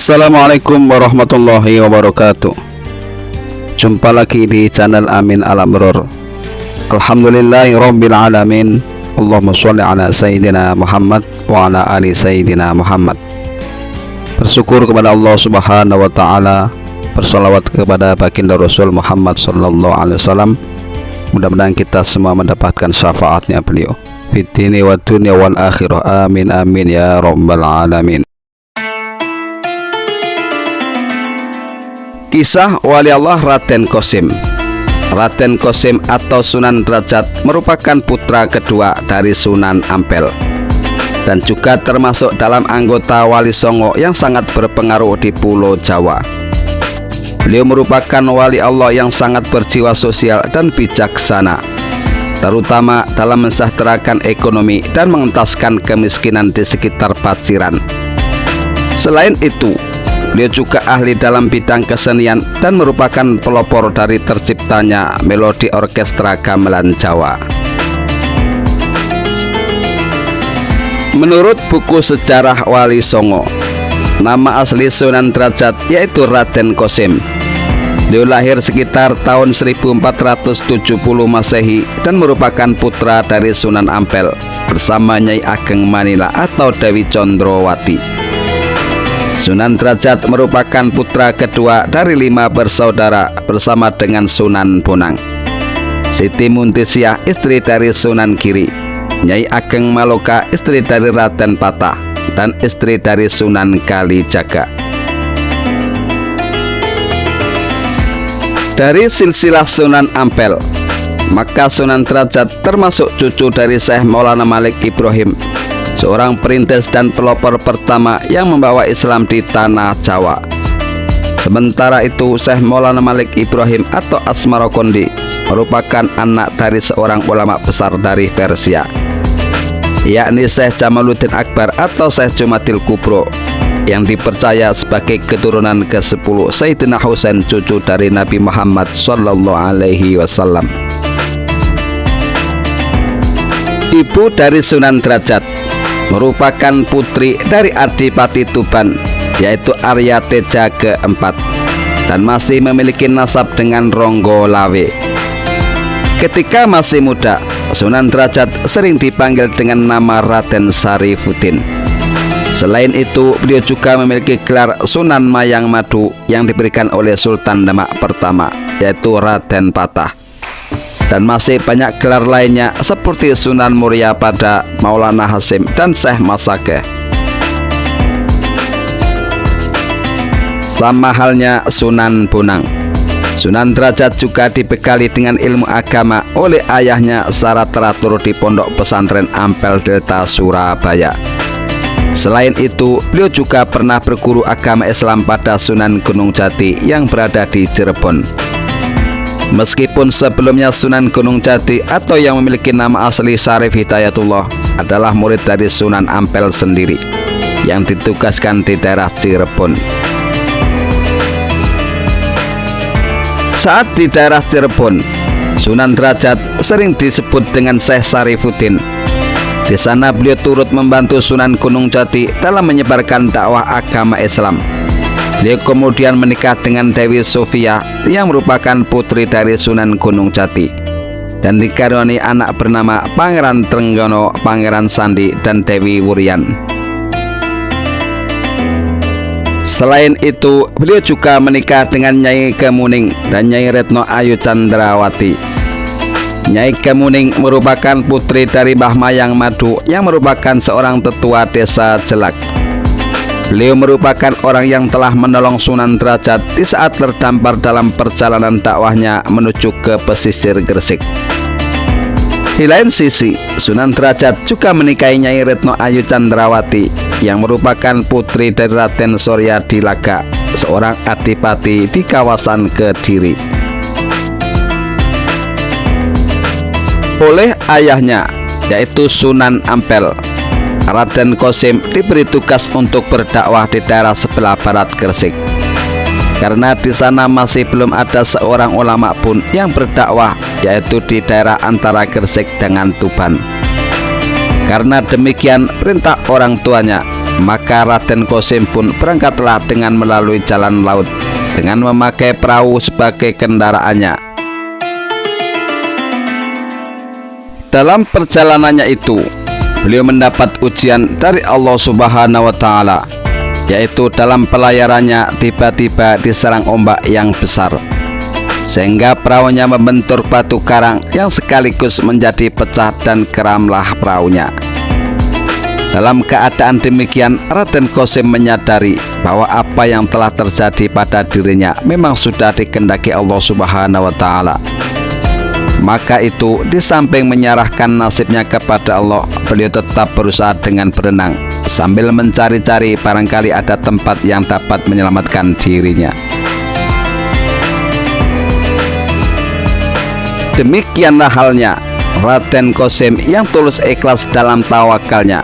Assalamualaikum warahmatullahi wabarakatuh. Jumpa lagi di channel Amin Al-Amrur. Alhamdulillahi rabbil alamin. Allahumma sholli ala Sayyidina Muhammad wa ala ali Sayyidina Muhammad. Bersyukur kepada Allah subhanahu wa ta'ala, bersalawat kepada baginda Rasul Muhammad sallallahu alaihi wasallam. Mudah-mudahan kita semua mendapatkan syafaatnya beliau fid dini wa dunya wal akhirah. Amin amin ya rabbal alamin. Kisah wali Allah Raden Qasim. Raden Qasim atau Sunan Derajat merupakan putra kedua dari Sunan Ampel dan juga termasuk dalam anggota Wali Songo yang sangat berpengaruh di Pulau Jawa. Beliau merupakan wali Allah yang sangat berjiwa sosial dan bijaksana, terutama dalam mensejahterakan ekonomi dan mengentaskan kemiskinan di sekitar Paciran. Selain itu, beliau juga ahli dalam bidang kesenian dan merupakan pelopor dari terciptanya melodi orkestra gamelan Jawa. Menurut buku sejarah Wali Songo, nama asli Sunan Derajat yaitu Raden Qasim. Beliau lahir sekitar tahun 1470 Masehi dan merupakan putra dari Sunan Ampel bersama Nyai Ageng Manila atau Dewi Condrowati. Sunan Derajat merupakan putra kedua dari 5 bersaudara bersama dengan Sunan Bonang, Siti Muntisiah istri dari Sunan Giri, Nyai Ageng Maloka istri dari Raden Patah, dan istri dari Sunan Kalijaga. Dari silsilah Sunan Ampel, maka Sunan Derajat termasuk cucu dari Syekh Maulana Malik Ibrahim, seorang perintis dan pelopor pertama yang membawa Islam di tanah Jawa. Sementara itu, Syekh Maulana Malik Ibrahim atau Asmarokondi merupakan anak dari seorang ulama besar dari Persia, yakni Syekh Jamaluddin Akbar atau Syekh Jumadil Kubro, yang dipercaya sebagai keturunan ke-10 Sayyidina Husain, cucu dari Nabi Muhammad sallallahu alaihi wasallam. Ibu dari Sunan Derajat merupakan putri dari Adipati Tuban, yaitu Arya Teja keempat, dan masih memiliki nasab dengan Ronggo Lawe. Ketika masih muda, Sunan Derajat sering dipanggil dengan nama Raden Sarifuddin. Selain itu, beliau juga memiliki gelar Sunan Mayang Madu yang diberikan oleh Sultan Demak pertama, yaitu Raden Patah. Dan masih banyak gelar lainnya seperti Sunan Muria pada Maulana Hasim dan Syekh Masakeh. Sama halnya Sunan Bonang, Sunan Derajat juga dibekali dengan ilmu agama oleh ayahnya secara teratur di Pondok Pesantren Ampel Delta Surabaya. Selain itu, beliau juga pernah berguru agama Islam pada Sunan Gunung Jati yang berada di Cirebon. Meskipun sebelumnya Sunan Gunung Jati atau yang memiliki nama asli Syarif Hidayatullah adalah murid dari Sunan Ampel sendiri yang ditugaskan di daerah Cirebon. Saat di daerah Cirebon, Sunan Derajat sering disebut dengan Syekh Sarifuddin. Di sana beliau turut membantu Sunan Gunung Jati dalam menyebarkan dakwah agama Islam. Beliau kemudian menikah dengan Dewi Sofia yang merupakan putri dari Sunan Gunung Jati dan dikaruniai anak bernama Pangeran Trenggono, Pangeran Sandi, dan Dewi Wuryan. Selain itu, beliau juga menikah dengan Nyai Kemuning dan Nyai Retno Ayu Candrawati. Nyai Kemuning merupakan putri dari Mbah Mayang Madu yang merupakan seorang tetua desa Jelak. Beliau merupakan orang yang telah menolong Sunan Derajat di saat terdampar dalam perjalanan dakwahnya menuju ke pesisir Gresik. Di lain sisi, Sunan Derajat juga menikahi Nyai Retno Ayu Candrawati yang merupakan putri dari Raden Soryadilaga, seorang adipati di kawasan Kediri. Oleh ayahnya, yaitu Sunan Ampel, Raden Qasim diberi tugas untuk berdakwah di daerah sebelah barat Gresik, karena di sana masih belum ada seorang ulama pun yang berdakwah, yaitu di daerah antara Gresik dengan Tuban. Karena demikian, perintah orang tuanya, Maka Raden Qasim pun berangkatlah dengan melalui jalan laut dengan memakai perahu sebagai kendaraannya. Dalam perjalanannya itu, beliau mendapat ujian dari Allah Subhanahu wa Ta'ala, yaitu dalam pelayarannya tiba-tiba diserang ombak yang besar, sehingga perahunya membentur batu karang yang sekaligus menjadi pecah dan keramlah perahunya. Dalam keadaan demikian, Raden Qasim menyadari bahwa apa yang telah terjadi pada dirinya memang sudah dikehendaki Allah Subhanahu wa Ta'ala. Maka itu, di samping menyerahkan nasibnya kepada Allah, beliau tetap berusaha dengan berenang sambil mencari-cari barangkali ada tempat yang dapat menyelamatkan dirinya. Demikianlah halnya Raden Qasim yang tulus ikhlas dalam tawakalnya.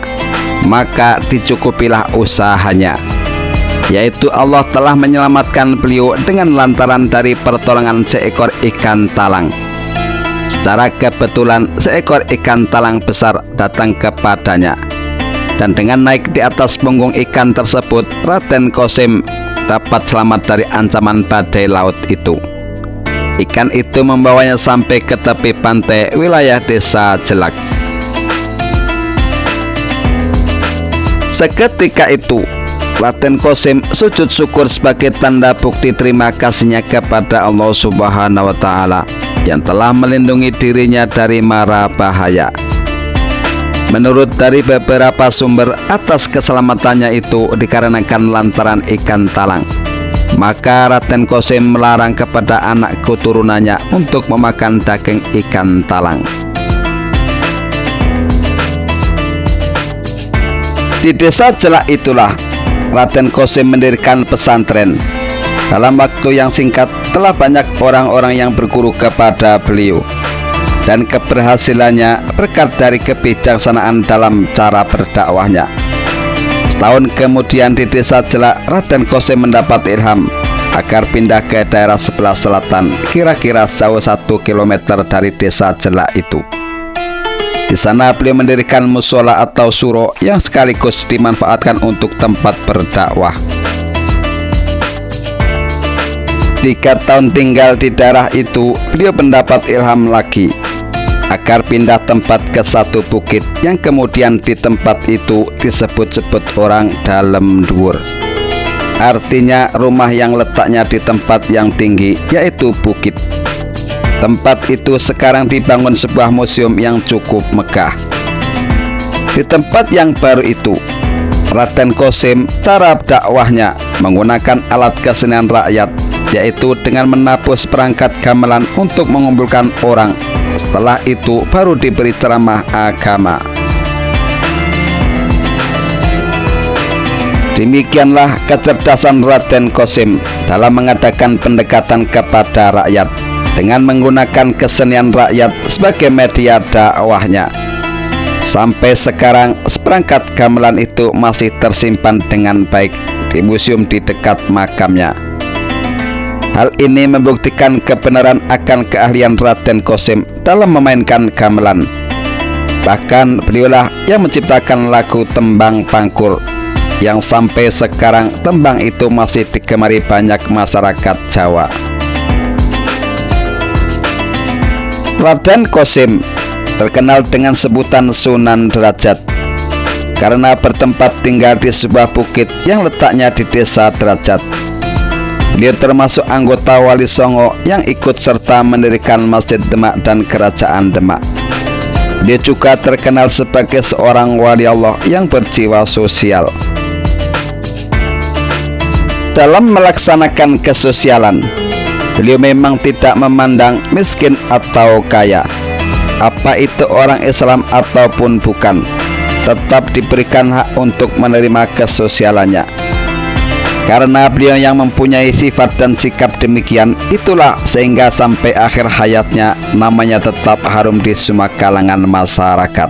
Maka dicukupilah usahanya, yaitu Allah telah menyelamatkan beliau dengan lantaran dari pertolongan seekor ikan talang. Secara kebetulan seekor ikan talang besar datang kepadanya, dan dengan naik di atas punggung ikan tersebut, Raden Qasim dapat selamat dari ancaman badai laut itu. Ikan itu membawanya sampai ke tepi pantai wilayah desa Jelak. Seketika itu, Raden Qasim sujud syukur sebagai tanda bukti terima kasihnya kepada Allah Subhanahu wa Ta'ala yang telah melindungi dirinya dari mara bahaya. Menurut dari beberapa sumber, atas keselamatannya itu dikarenakan lantaran ikan talang. Maka Raden Qasim melarang kepada anak keturunannya untuk memakan daging ikan talang. Di desa Jelak itulah Raden Qasim mendirikan pesantren. Dalam waktu yang singkat telah banyak orang-orang yang berguru kepada beliau, dan keberhasilannya berkat dari kebijaksanaan dalam cara berdakwahnya. Setahun kemudian di desa Jelak, Raden Qasim mendapat ilham agar pindah ke daerah sebelah selatan, kira-kira jauh 1 kilometer dari desa Jelak itu. Di sana beliau mendirikan musola atau suro yang sekaligus dimanfaatkan untuk tempat berdakwah. 3 tahun tinggal di daerah itu, beliau mendapat ilham lagi agar pindah tempat ke satu bukit yang kemudian di tempat itu disebut-sebut orang Dalem Dhuwur. Artinya rumah yang letaknya di tempat yang tinggi, yaitu bukit. Tempat itu sekarang dibangun sebuah museum yang cukup megah. Di tempat yang baru itu, Raden Qasim cara dakwahnya menggunakan alat kesenian rakyat, yaitu dengan menabuh seperangkat gamelan untuk mengumpulkan orang. Setelah itu baru diberi ceramah agama. Demikianlah kecerdasan Raden Qasim dalam mengadakan pendekatan kepada rakyat dengan menggunakan kesenian rakyat sebagai media dakwahnya. Sampai sekarang seperangkat gamelan itu masih tersimpan dengan baik di museum di dekat makamnya. Hal ini membuktikan kebenaran akan keahlian Raden Qasim dalam memainkan gamelan. Bahkan beliaulah yang menciptakan lagu Tembang Pangkur, yang sampai sekarang tembang itu masih digemari banyak masyarakat Jawa. Raden Qasim terkenal dengan sebutan Sunan Derajat karena bertempat tinggal di sebuah bukit yang letaknya di desa Derajat. Beliau termasuk anggota Wali Songo yang ikut serta mendirikan Masjid Demak dan Kerajaan Demak. Dia juga terkenal sebagai seorang wali Allah yang berjiwa sosial. Dalam melaksanakan kesosialan, beliau memang tidak memandang miskin atau kaya, apa itu orang Islam ataupun bukan, tetap diberikan hak untuk menerima kesosialannya. Karena beliau yang mempunyai sifat dan sikap demikian, itulah sehingga sampai akhir hayatnya namanya tetap harum di semua kalangan masyarakat.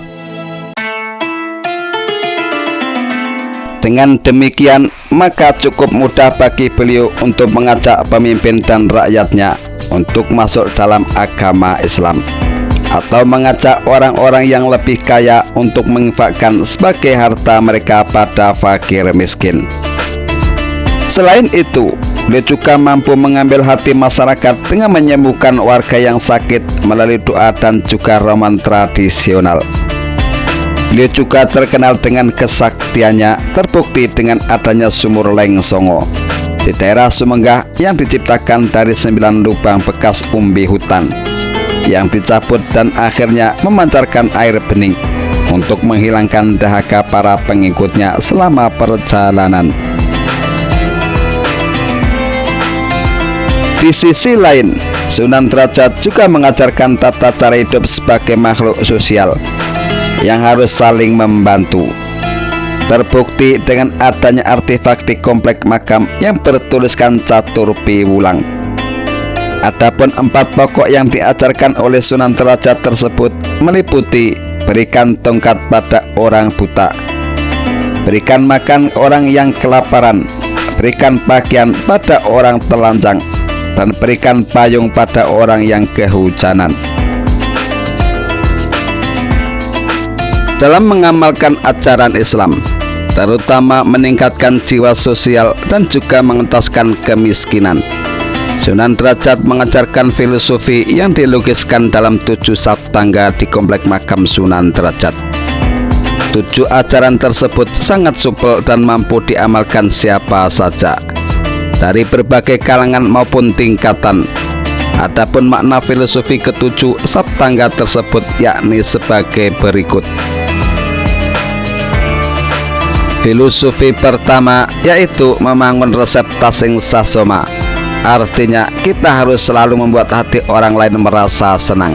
Dengan demikian, maka cukup mudah bagi beliau untuk mengajak pemimpin dan rakyatnya untuk masuk dalam agama Islam. atau mengajak orang-orang yang lebih kaya untuk menginfakkan sebagai harta mereka pada fakir miskin. Selain itu, beliau juga mampu mengambil hati masyarakat dengan menyembuhkan warga yang sakit melalui doa dan juga ramuan tradisional. Beliau juga terkenal dengan kesaktiannya, terbukti dengan adanya sumur Leng Songo di daerah Sumenggah yang diciptakan dari 9 lubang bekas umbi hutan yang dicabut dan akhirnya memancarkan air bening untuk menghilangkan dahaga para pengikutnya selama perjalanan. Di sisi lain, Sunan Derajat juga mengajarkan tata cara hidup sebagai makhluk sosial yang harus saling membantu. Terbukti dengan adanya artefak di komplek makam yang bertuliskan Catur Piwulang. Adapun 4 pokok yang diajarkan oleh Sunan Derajat tersebut meliputi berikan tongkat pada orang buta, berikan makan orang yang kelaparan, berikan pakaian pada orang telanjang, dan berikan payung pada orang yang kehujanan. Dalam mengamalkan ajaran Islam, terutama meningkatkan jiwa sosial dan juga mengentaskan kemiskinan, Sunan Derajat mengajarkan filosofi yang dilukiskan dalam 7 saptangga di komplek makam Sunan Derajat. 7 ajaran tersebut sangat supel dan mampu diamalkan siapa saja, dari berbagai kalangan maupun tingkatan. Adapun makna filosofi ke-7 saptangga tersebut yakni sebagai berikut. Filosofi pertama yaitu membangun resep tasing sasoma. Artinya kita harus selalu membuat hati orang lain merasa senang.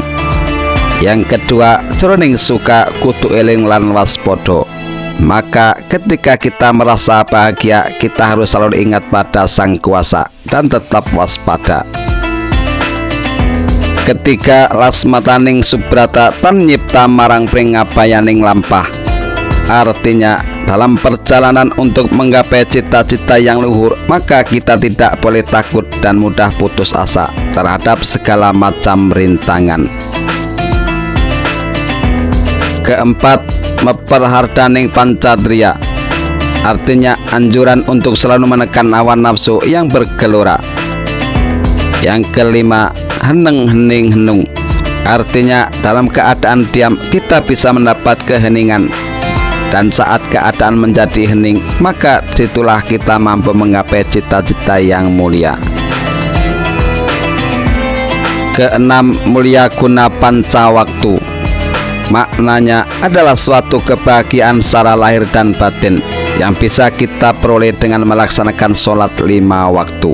Yang kedua, jroning suka kudu eling lan waspodo. Maka ketika kita merasa bahagia, kita harus selalu ingat pada Sang Kuasa dan tetap waspada. Ketiga, lasmataning subrata tan nyipta marang pringabayaning lampah. Artinya, dalam perjalanan untuk menggapai cita-cita yang luhur, maka kita tidak boleh takut dan mudah putus asa terhadap segala macam rintangan. Keempat, meperhardaning pancadriya. Artinya anjuran untuk selalu menekan hawa nafsu yang bergelora. Yang kelima, heneng hening henung. Artinya dalam keadaan diam kita bisa mendapat keheningan, dan saat keadaan menjadi hening, maka situlah kita mampu menggapai cita-cita yang mulia. Keenam, mulia guna panca waktu. Maknanya adalah suatu kebahagiaan secara lahir dan batin yang bisa kita peroleh dengan melaksanakan sholat 5 waktu.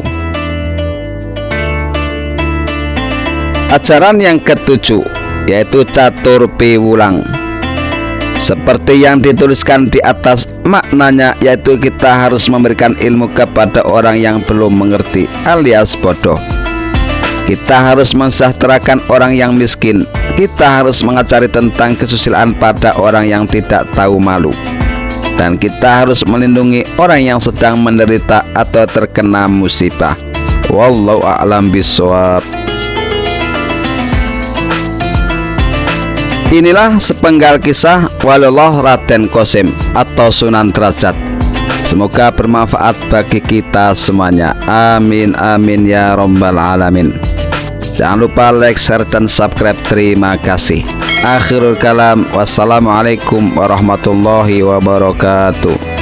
Ajaran yang ke-7 yaitu Catur Piwulang. Seperti yang dituliskan di atas, maknanya yaitu kita harus memberikan ilmu kepada orang yang belum mengerti alias bodoh. Kita harus mensejahterakan orang yang miskin. Kita harus mengajari tentang kesusilaan pada orang yang tidak tahu malu. Dan kita harus melindungi orang yang sedang menderita atau terkena musibah. Wallahu a'lam bishawab. Inilah sepenggal kisah Walullah Raden Qasim atau Sunan Derajat. Semoga bermanfaat bagi kita semuanya. Amin amin ya rabbal alamin. Jangan lupa like, share, dan subscribe. Terima kasih. Akhirul kalam. Wassalamualaikum warahmatullahi wabarakatuh.